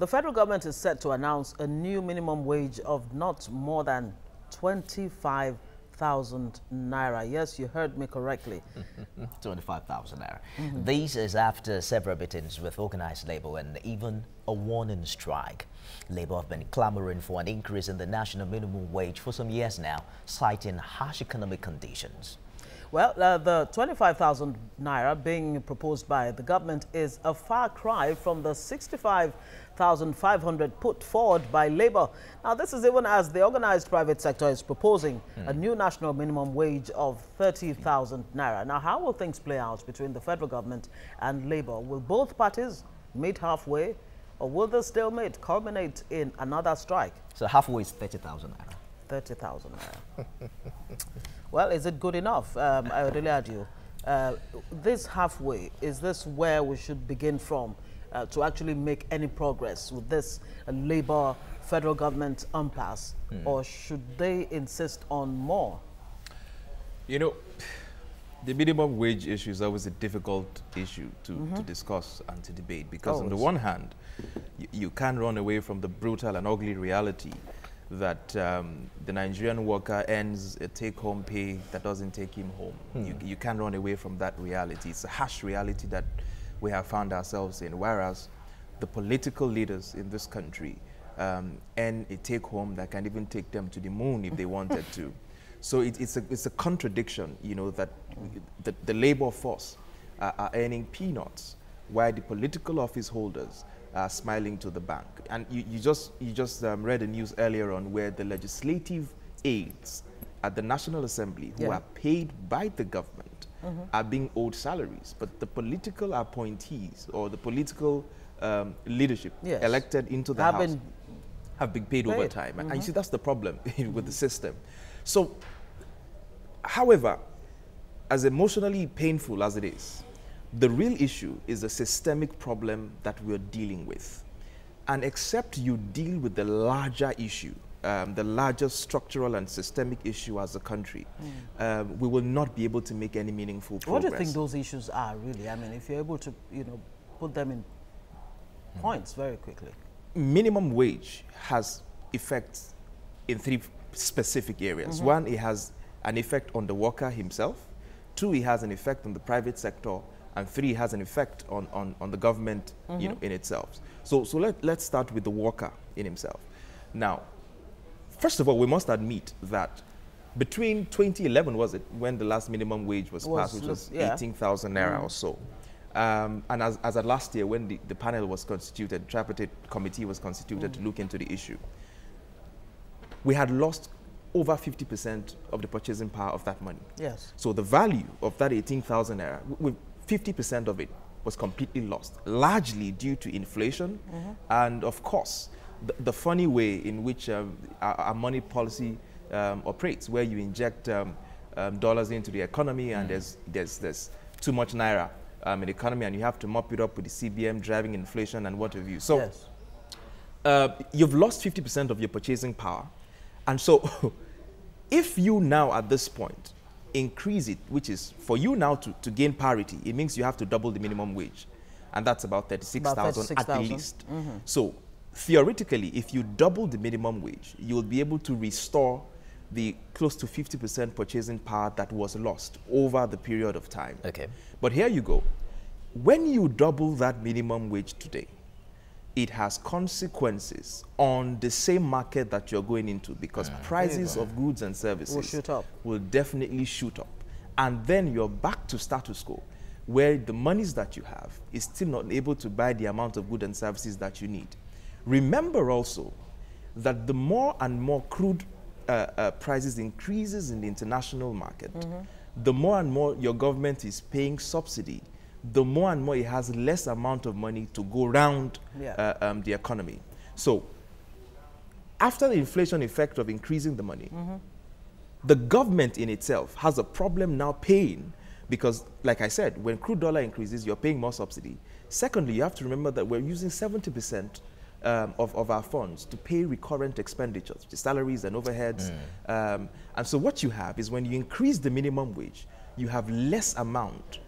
The federal government is set to announce a new minimum wage of not more than 25,000 naira. Yes, you heard me correctly. 25,000 naira. This is after several meetings with organized labor and even a warning strike. Labor have been clamoring for an increase in the national minimum wage for some years now, citing harsh economic conditions. Well, the 25,000 naira being proposed by the government is a far cry from the 65,500 put forward by labor. Now, this is even as the organized private sector is proposing a new national minimum wage of 30,000 naira. Now, how will things play out between the federal government and labor? Will both parties meet halfway, or will the stalemate culminate in another strike? So halfway is 30,000 naira. 30,000 naira. Well, is it good enough? I really urge you. This halfway, is this where we should begin from to actually make any progress with this labor federal government impasse, or should they insist on more? You know, the minimum wage issue is always a difficult issue to discuss and to debate, because on the one hand, you can't run away from the brutal and ugly reality that the Nigerian worker earns a take-home pay that doesn't take him home. You can't run away from that reality. It's a harsh reality that we have found ourselves in, whereas the political leaders in this country earn a take-home that can even take them to the moon if they wanted to. So it's a contradiction, you know, that the labor force are earning peanuts, while the political office holders smiling to the bank. And you just read the news earlier on where the legislative aides at the National Assembly who are paid by the government are being owed salaries, but the political appointees or the political leadership elected into the House have been paid over time. And you see, that's the problem with the system. So, however, as emotionally painful as it is, the real issue is a systemic problem that we're dealing with. And except you deal with the larger issue, the larger structural and systemic issue as a country, we will not be able to make any meaningful progress. What do you think those issues are, really? I mean, if you're able to, you know, put them in points very quickly. Minimum wage has effects in three specific areas. One, it has an effect on the worker himself. Two, it has an effect on the private sector. And three, it has an effect on the government, you know, in itself. So let's start with the worker in himself. Now, first of all, we must admit that between 2011, was it, when the last minimum wage was passed, which was 18,000 naira or so, and as at last year, when the panel was constituted, the tripartite committee was constituted to look into the issue, we had lost over 50% of the purchasing power of that money. Yes. So the value of that 18,000 naira, 50% of it was completely lost, largely due to inflation and, of course, the funny way in which our money policy operates, where you inject dollars into the economy and there's too much naira in the economy, and you have to mop it up with the CBM driving inflation and what have you. So you've lost 50% of your purchasing power. And so if you now at this point increase it, which is for you now to gain parity, it means you have to double the minimum wage. And that's about 36,000 at least. So theoretically, if you double the minimum wage, you'll be able to restore the close to 50% purchasing power that was lost over the period of time. Okay. But here you go. When you double that minimum wage today, it has consequences on the same market that you're going into, because prices of goods and services will definitely shoot up. And then you're back to status quo, where the monies that you have is still not able to buy the amount of goods and services that you need. Remember also that the more and more crude prices increases in the international market, the more and more your government is paying subsidy, the more and more it has less amount of money to go around the economy. So after the inflation effect of increasing the money, the government in itself has a problem now paying, because like I said, when crude dollar increases, you're paying more subsidy. Secondly, you have to remember that we're using 70% of our funds to pay recurrent expenditures, the salaries and overheads. And so what you have is, when you increase the minimum wage, you have less amount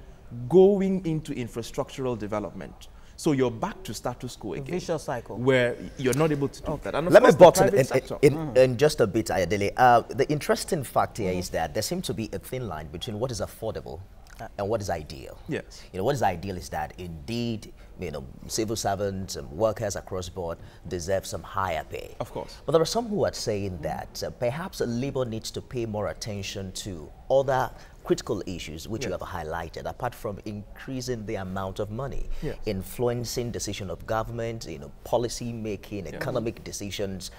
going into infrastructural development. So you're back to status quo again. Vicious cycle. Where you're not able to do that. And of Let me course, butt in just a bit, Ayodele. The interesting fact here is that there seems to be a thin line between what is affordable and what is ideal. Yes. You know, what is ideal is that indeed, you know, civil servants and workers across board deserve some higher pay. Of course. But there are some who are saying that perhaps Labour needs to pay more attention to other critical issues which you have highlighted, apart from increasing the amount of money, influencing decision of government, you know, policy making, economic decisions.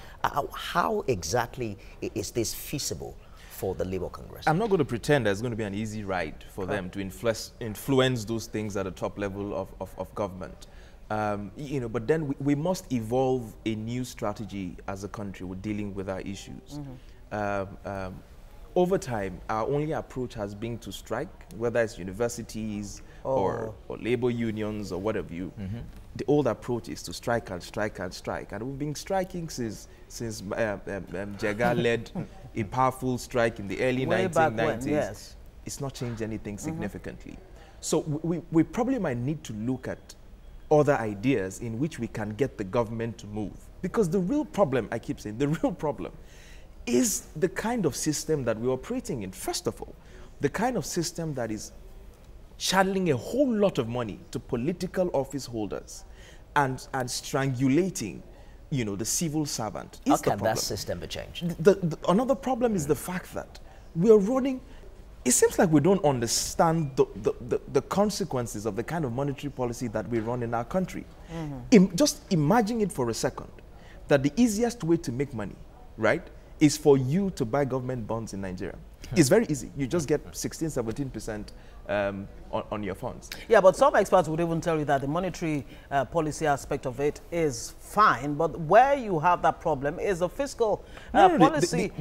How exactly is this feasible for the Labour Congress? I'm not going to pretend there's going to be an easy ride for them to influence those things at the top level of government. You know, but then we must evolve a new strategy as a country with dealing with our issues. Over time, our only approach has been to strike, whether it's universities or labor unions or whatever you. The old approach is to strike and strike and strike. And we've been striking since Jega led a powerful strike in the early 1990s. It's not changed anything significantly. So we probably might need to look at other ideas in which we can get the government to move. Because the real problem, I keep saying, the real problem is the kind of system that we're operating in. First of all, the kind of system that is channeling a whole lot of money to political office holders and strangulating, you know, the civil servant. How can that system be changed? Another problem is the fact that we're running, it seems like we don't understand the consequences of the kind of monetary policy that we run in our country. Just imagine it for a second, that the easiest way to make money, right, is for you to buy government bonds in Nigeria. It's very easy. You just get 16, 17% on your funds. Yeah, but some experts would even tell you that the monetary policy aspect of it is fine, but where you have that problem is the fiscal policy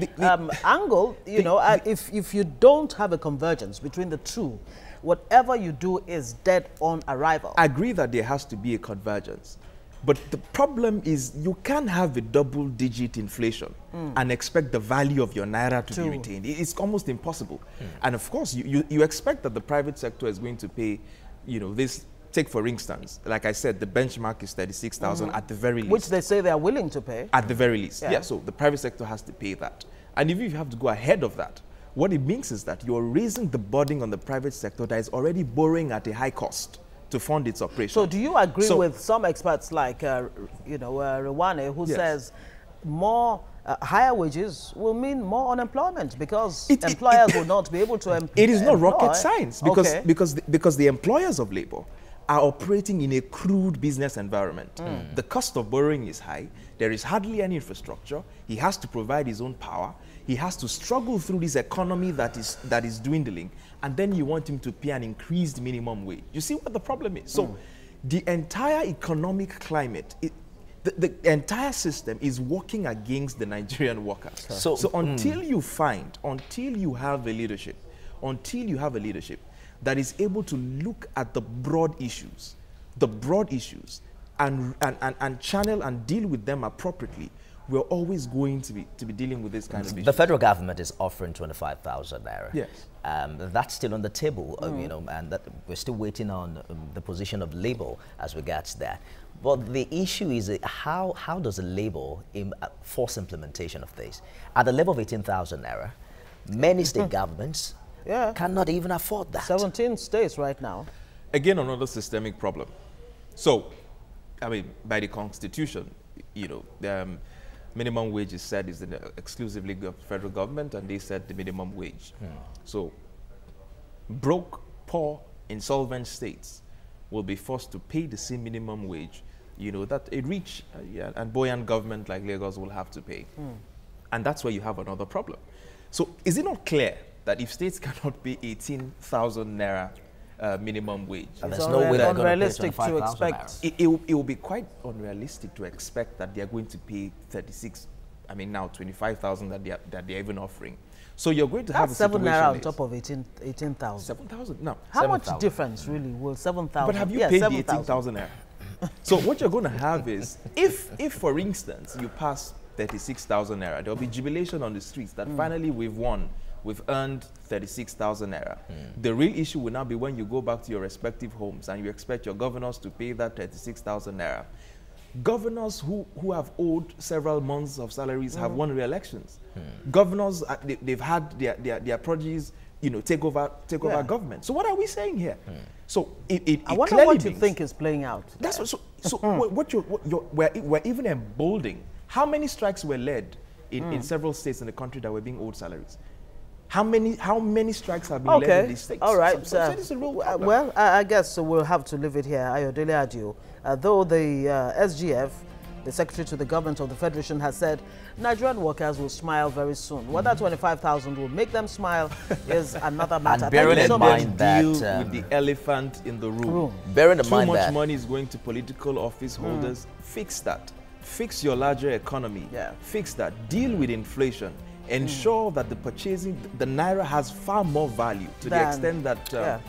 angle. You know, if you don't have a convergence between the two, whatever you do is dead on arrival. I agree that there has to be a convergence. But the problem is you can't have a double-digit inflation and expect the value of your naira to be retained. It's almost impossible. And of course, you expect that the private sector is going to pay, you know, this. Take for instance, like I said, the benchmark is 36,000 at the very least. Which they say they are willing to pay. At the very least, yeah. So the private sector has to pay that. And if you have to go ahead of that, what it means is that you're raising the burden on the private sector that is already borrowing at a high cost to fund its operation. So do you agree with some experts like, you know, Rewane, who says more higher wages will mean more unemployment because employers will not be able to employ? It is not rocket science because the employers of labor are operating in a crude business environment. The cost of borrowing is high. There is hardly any infrastructure. He has to provide his own power. He has to struggle through this economy that is dwindling. And then you want him to pay an increased minimum wage. You see what the problem is? So the entire economic climate, the entire system is working against the Nigerian workers. So until you have a leadership that is able to look at the broad issues, and channel and deal with them appropriately, we're always going to be dealing with this kind of issue. The federal government is offering 25,000 naira. Yes. That's still on the table, you know, and that we're still waiting on the position of Labour as regards that. But the issue is how does the Labour force implementation of this? At the level of 18,000 naira, many state governments cannot even afford that. 17 states right now. Again, another systemic problem. So, I mean, by the Constitution, you know, the minimum wage is said is exclusively the federal government, and they set the minimum wage. So, broke, poor, insolvent states will be forced to pay the same minimum wage, you know, that a rich and buoyant government like Lagos will have to pay. And that's where you have another problem. So, is it not clear that if states cannot pay 18,000 naira minimum wage, and there's no way they're going to pay 25,000 naira. It will be quite unrealistic to expect that they are going to pay 25,000 that they're even offering. So you're going to have a situation. That's 7 naira on top of 18,000. 7,000 now. How much difference really will 7,000? But have you paid the 18,000 naira? So what you're going to have is, if for instance you pass 36,000 naira, there will be jubilation on the streets that finally we've won we've earned 36,000 naira. The real issue will now be when you go back to your respective homes and you expect your governors to pay that 36,000 naira. Governors who have owed several months of salaries have won re-elections. Governors, they've had their prodigies, you know, take over government. So what are we saying here? So I wonder what you think is playing out. That's what, we're even emboldening. How many strikes were led in several states in the country that were being owed salaries? How many strikes have been led in these states? All right. So this is a real problem. Well, I guess we'll have to leave it here. Ayodele Adio, though the SGF, the Secretary to the Government of the Federation, has said Nigerian workers will smile very soon. Whether 25,000 will make them smile is another matter. And bearing in mind that deal with the elephant in the room. Bearing in mind Too much that money is going to political office holders. Fix that. Fix your larger economy. Fix that. Deal with inflation. Ensure that the Naira has far more value to the extent that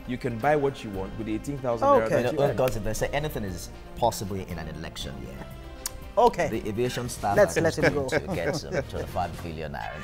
you can buy what you want with the 18,000 Naira. You know, God, if they say anything is possible in an election year. Okay. The aviation staff Let's let him go to get some 25 billion Naira.